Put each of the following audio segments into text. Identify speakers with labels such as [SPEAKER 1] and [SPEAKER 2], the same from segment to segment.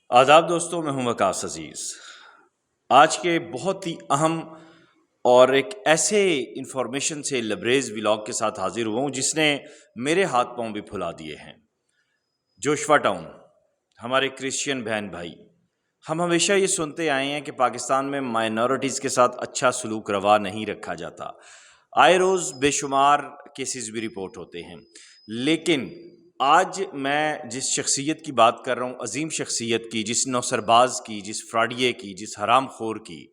[SPEAKER 1] آداب دوستوں، میں ہوں وقاص عزیز۔ آج کے بہت ہی اہم اور ایک ایسے انفارمیشن سے لبریز ولاگ کے ساتھ حاضر ہوا ہوں جس نے میرے ہاتھ پاؤں بھی پھلا دیے ہیں۔ جوشوا ٹاؤن، ہمارے کرسچین بہن بھائی، ہم ہمیشہ یہ سنتے آئے ہیں کہ پاکستان میں مائنورٹیز کے ساتھ اچھا سلوک روا نہیں رکھا جاتا۔ آئے روز بے شمار کیسز بھی رپورٹ ہوتے ہیں، لیکن آج میں جس شخصیت کی بات کر رہا ہوں، عظیم شخصیت کی، جس نوسرباز کی، جس فراڈیے کی، جس حرام خور کی،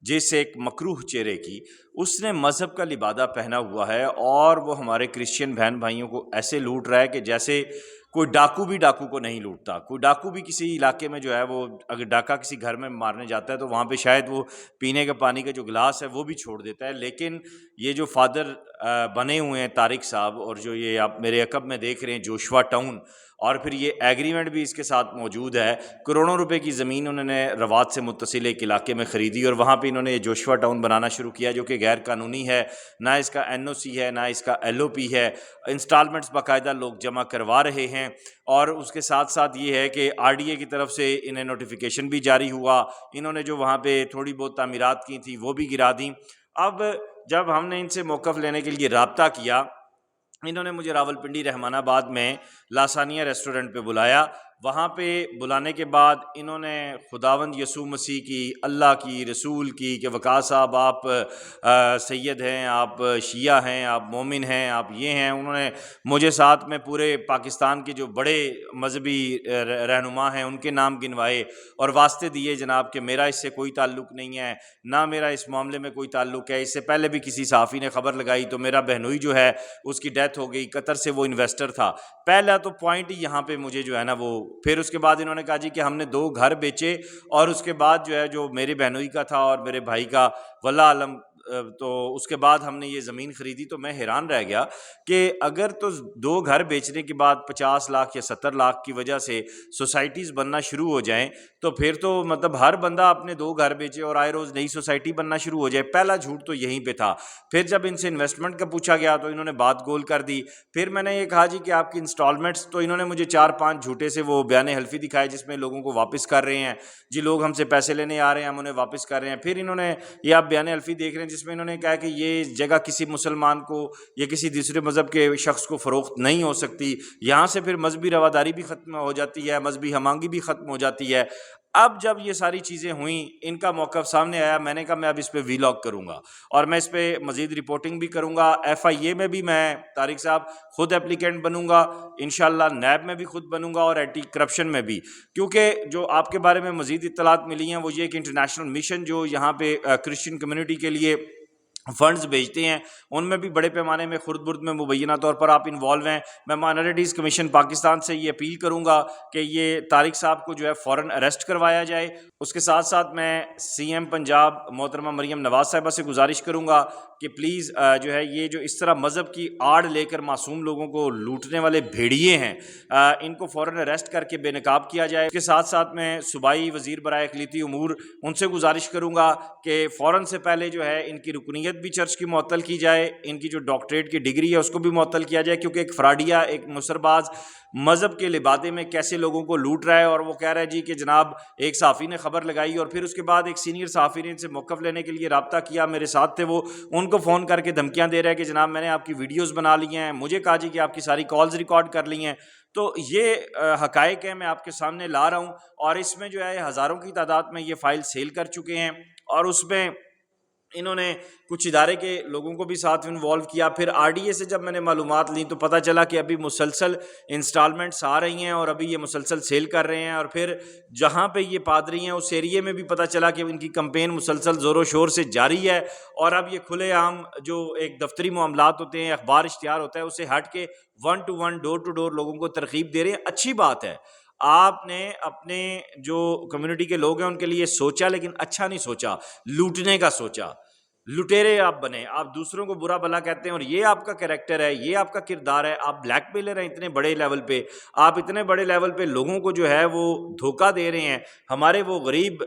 [SPEAKER 1] جس ایک مکروہ چہرے کی، اس نے مذہب کا لبادہ پہنا ہوا ہے اور وہ ہمارے کرسچین بہن بھائیوں کو ایسے لوٹ رہا ہے کہ جیسے کوئی ڈاکو بھی ڈاکو کو نہیں لوٹتا۔ کوئی ڈاکو بھی کسی علاقے میں جو ہے وہ اگر ڈاکہ کسی گھر میں مارنے جاتا ہے تو وہاں پہ شاید وہ پینے کے پانی کا جو گلاس ہے وہ بھی چھوڑ دیتا ہے، لیکن یہ جو فادر بنے ہوئے ہیں طارق صاحب، اور جو یہ آپ میرے عقب میں دیکھ رہے ہیں جوشوا ٹاؤن، اور پھر یہ ایگریمنٹ بھی اس کے ساتھ موجود ہے۔ کروڑوں روپے کی زمین انہوں نے روات سے متصل ایک علاقے میں خریدی اور وہاں پہ انہوں نے یہ جوشوا ٹاؤن بنانا شروع کیا، جو کہ غیر قانونی ہے، نہ اس کا NOC ہے، نہ اس کا LOP ہے۔ انسٹالمنٹس باقاعدہ لوگ جمع کروا رہے ہیں، اور اس کے ساتھ ساتھ یہ ہے کہ RDA کی طرف سے انہیں نوٹیفیکیشن بھی جاری ہوا۔ انہوں نے جو وہاں پہ تھوڑی بہت تعمیرات کی تھیں وہ بھی گرا دیں۔ اب جب ہم نے ان سے موقف لینے کے لیے رابطہ کیا، انہوں نے مجھے راولپنڈی رحمان آباد میں لاسانیہ ریسٹورنٹ پہ بلایا۔ وہاں پہ بلانے کے بعد انہوں نے خداوند یسوع مسیح کی، اللہ کی، رسول کی، کہ وقاص صاحب آپ سید ہیں، آپ شیعہ ہیں، آپ مومن ہیں، آپ یہ ہیں۔ انہوں نے مجھے ساتھ میں پورے پاکستان کے جو بڑے مذہبی رہنما ہیں ان کے نام گنوائے اور واسطے دیے جناب کہ میرا اس سے کوئی تعلق نہیں ہے، نہ میرا اس معاملے میں کوئی تعلق ہے۔ اس سے پہلے بھی کسی صحافی نے خبر لگائی تو میرا بہنوئی جو ہے اس کی ڈیتھ ہو گئی، قطر سے وہ انویسٹر تھا۔ پہلا تو پوائنٹ ہی یہاں پہ مجھے جو ہے نا وہ، پھر اس کے بعد انہوں نے کہا جی کہ ہم نے 2 گھر بیچے، اور اس کے بعد جو ہے جو میرے بہنوئی کا تھا اور میرے بھائی کا واللہ عالم، تو اس کے بعد ہم نے یہ زمین خریدی۔ تو میں حیران رہ گیا کہ اگر تو 2 گھر بیچنے کے بعد 50 لاکھ یا 70 لاکھ کی وجہ سے سوسائٹیز بننا شروع ہو جائیں تو پھر تو مطلب ہر بندہ اپنے 2 گھر بیچے اور آئے روز نئی سوسائٹی بننا شروع ہو جائے۔ پہلا جھوٹ تو یہیں پہ تھا۔ پھر جب ان سے انویسٹمنٹ کا پوچھا گیا تو انہوں نے بات گول کر دی۔ پھر میں نے یہ کہا جی کہ آپ کی انسٹالمنٹس، تو انہوں نے مجھے 4-5 جھوٹے سے وہ بیان حلفی دکھائے جس میں لوگوں کو واپس کر رہے ہیں، جی لوگ ہم سے پیسے لینے آ رہے ہیں، ہم انہیں واپس کر رہے ہیں۔ پھر انہوں نے یہ آپ بیان حلفی دیکھ رہے ہیں جس میں انہوں نے کہا کہ یہ جگہ کسی مسلمان کو یا کسی دوسرے مذہب کے شخص کو فروخت نہیں ہو سکتی، یہاں سے پھر مذہبی رواداری بھی ختم ہو جاتی ہے، مذہبی ہم آہنگی بھی ختم ہو جاتی ہے۔ اب جب یہ ساری چیزیں ہوئیں، ان کا موقف سامنے آیا، میں نے کہا میں اب اس پہ ویلاگ کروں گا اور میں اس پہ مزید رپورٹنگ بھی کروں گا۔ FIA میں بھی میں طارق صاحب خود اپلیکینٹ بنوں گا، انشاءاللہ نیب میں بھی خود بنوں گا، اور اینٹی کرپشن میں بھی، کیونکہ جو آپ کے بارے میں مزید اطلاعات ملی ہیں وہ یہ کہ انٹرنیشنل مشن جو یہاں پہ کرسچن کمیونٹی کے لیے فنڈز بھیجتے ہیں، ان میں بھی بڑے پیمانے میں خرد برد میں مبینہ طور پر آپ انوالو ہیں۔ میں مائنورٹیز کمیشن پاکستان سے یہ اپیل کروں گا کہ یہ طارق صاحب کو جو ہے فوراً اریسٹ کروایا جائے۔ اس کے ساتھ ساتھ میں CM پنجاب محترمہ مریم نواز صاحبہ سے گزارش کروں گا کہ پلیز جو ہے یہ جو اس طرح مذہب کی آڑ لے کر معصوم لوگوں کو لوٹنے والے بھیڑیے ہیں، ان کو فوراً اریسٹ کر کے بے نقاب کیا جائے۔ اس کے ساتھ ساتھ میں صوبائی وزیر برائے اقلیتی امور ان سے گزارش کروں گا کہ فوراً سے پہلے جو ہے ان کی رکنیت بھی چرچ کی معطل کی جائے، ان کی جو ڈاکٹریٹ کی ڈگری ہے اس کو بھی معطل کیا جائے، کیونکہ ایک فراڈیا، ایک نصرباز مذہب کے لبادے میں کیسے لوگوں کو لوٹ رہا ہے۔ اور وہ کہہ رہا ہے جی کہ جناب ایک صحافی نے خبر لگائی اور پھر اس کے بعد ایک سینئر صحافی نے ان سے موقف لینے کے لیے رابطہ کیا، میرے ساتھ تھے وہ، ان کو فون کر کے دھمکیاں دے رہا ہے کہ جناب میں نے آپ کی ویڈیوز بنا لی ہیں، مجھے کہا جی کہ آپ کی ساری کالز ریکارڈ کر لی ہیں۔ تو یہ حقائق ہے، میں آپ کے سامنے لا رہا ہوں، اور اس میں جو ہے ہزاروں کی تعداد میں یہ فائل سیل کر چکے ہیں، اور اس میں انہوں نے کچھ ادارے کے لوگوں کو بھی ساتھ انوالو کیا۔ پھر RDA سے جب میں نے معلومات لی تو پتہ چلا کہ ابھی مسلسل انسٹالمنٹس آ رہی ہیں اور ابھی یہ مسلسل سیل کر رہے ہیں، اور پھر جہاں پہ یہ پادری ہیں اس ایریے میں بھی پتہ چلا کہ ان کی کمپین مسلسل زور و شور سے جاری ہے، اور اب یہ کھلے عام جو ایک دفتری معاملات ہوتے ہیں، اخبار اشتہار ہوتا ہے، اسے ہٹ کے 1 to 1 ڈور ٹو ڈور لوگوں کو ترغیب دے رہے ہیں۔ اچھی بات ہے، آپ نے اپنے جو کمیونٹی کے لوگ ہیں ان کے لیے سوچا، لیکن اچھا نہیں سوچا، لوٹنے کا سوچا۔ لٹیرے آپ بنے، آپ دوسروں کو برا بھلا کہتے ہیں، اور یہ آپ کا کریکٹر ہے، یہ آپ کا کردار ہے۔ آپ بلیک میلر ہیں اتنے بڑے لیول پہ، آپ اتنے بڑے لیول پہ لوگوں کو جو ہے وہ دھوکہ دے رہے ہیں۔ ہمارے وہ غریب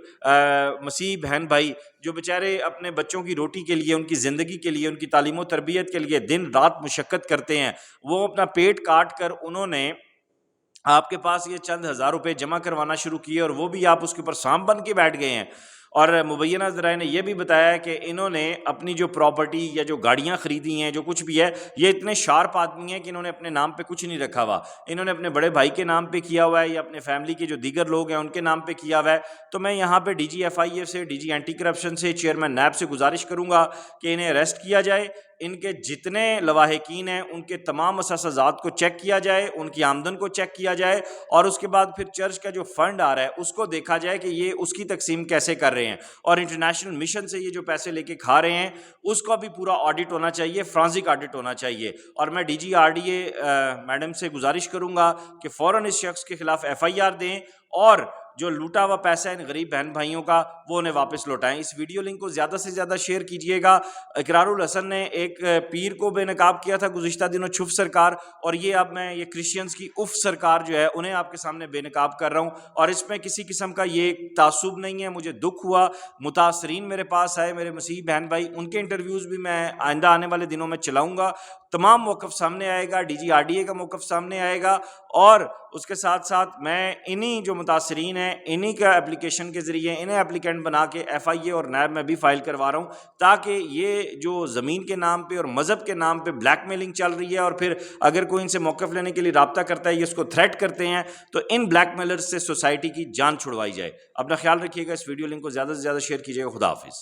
[SPEAKER 1] مسیح بہن بھائی جو بیچارے اپنے بچوں کی روٹی کے لیے، ان کی زندگی کے لیے، ان کی تعلیم و تربیت کے لیے دن رات مشقت کرتے ہیں، وہ اپنا پیٹ کاٹ کر انہوں نے آپ کے پاس یہ چند ہزار روپے جمع کروانا شروع کیے اور وہ بھی آپ اس کے اوپر سانپ بن کے بیٹھ گئے ہیں۔ اور مبینہ ذرائع نے یہ بھی بتایا کہ انہوں نے اپنی جو پراپرٹی یا جو گاڑیاں خریدی ہیں، جو کچھ بھی ہے، یہ اتنے شارپ آدمی ہیں کہ انہوں نے اپنے نام پہ کچھ نہیں رکھا ہوا، انہوں نے اپنے بڑے بھائی کے نام پہ کیا ہوا ہے یا اپنے فیملی کے جو دیگر لوگ ہیں ان کے نام پہ کیا ہوا ہے۔ تو میں یہاں پہ ڈی جی ایف آئی اے سے، ڈی جی اینٹی کرپشن سے، چیئرمین نیب سے گزارش کروں گا کہ انہیں اریسٹ کیا جائے، ان کے جتنے لواحقین ہیں ان کے تمام اثاثات کو چیک کیا جائے، ان کی آمدن کو چیک کیا جائے، اور اس کے بعد پھر چرچ کا جو فنڈ آ رہا ہے اس کو دیکھا جائے کہ یہ اس کی تقسیم کیسے کر رہے ہیں، اور انٹرنیشنل مشن سے یہ جو پیسے لے کے کھا رہے ہیں اس کا بھی پورا آڈٹ ہونا چاہیے، فرانزک آڈٹ ہونا چاہیے۔ اور میں D G R D A madam سے گزارش کروں گا کہ فوراً اس شخص کے خلاف ایف آئی آر دیں، اور جو لوٹا ہوا پیسہ ہے ان غریب بہن بھائیوں کا وہ انہیں واپس لوٹائیں۔ اس ویڈیو لنک کو زیادہ سے زیادہ شیئر کیجئے گا۔ اقرار الحسن نے ایک پیر کو بے نقاب کیا تھا گزشتہ دنوں، چھف سرکار، اور یہ اب میں یہ کرسچنز کی اف سرکار جو ہے انہیں آپ کے سامنے بے نقاب کر رہا ہوں، اور اس میں کسی قسم کا یہ تعصب نہیں ہے۔ مجھے دکھ ہوا، متاثرین میرے پاس آئے، میرے مسیحی بہن بھائی، ان کے انٹرویوز بھی میں آئندہ آنے والے دنوں میں چلاؤں گا، تمام موقف سامنے آئے گا، D G R D A کا موقف سامنے آئے گا، اور اس کے ساتھ ساتھ میں انہی جو متاثرین ہیں انہی کا اپلیکیشن کے ذریعے انہیں اپلیکینٹ بنا کے ایف آئی اے اور نیب میں بھی فائل کروا رہا ہوں، تاکہ یہ جو زمین کے نام پہ اور مذہب کے نام پہ بلیک میلنگ چل رہی ہے، اور پھر اگر کوئی ان سے موقف لینے کے لیے رابطہ کرتا ہے، یہ اس کو تھریٹ کرتے ہیں، تو ان بلیک میلرز سے سوسائٹی کی جان چھڑوائی جائے۔ اپنا خیال رکھیے گا، اس ویڈیو لنک کو زیادہ سے زیادہ شیئر کیجیے گا۔ خدا حافظ۔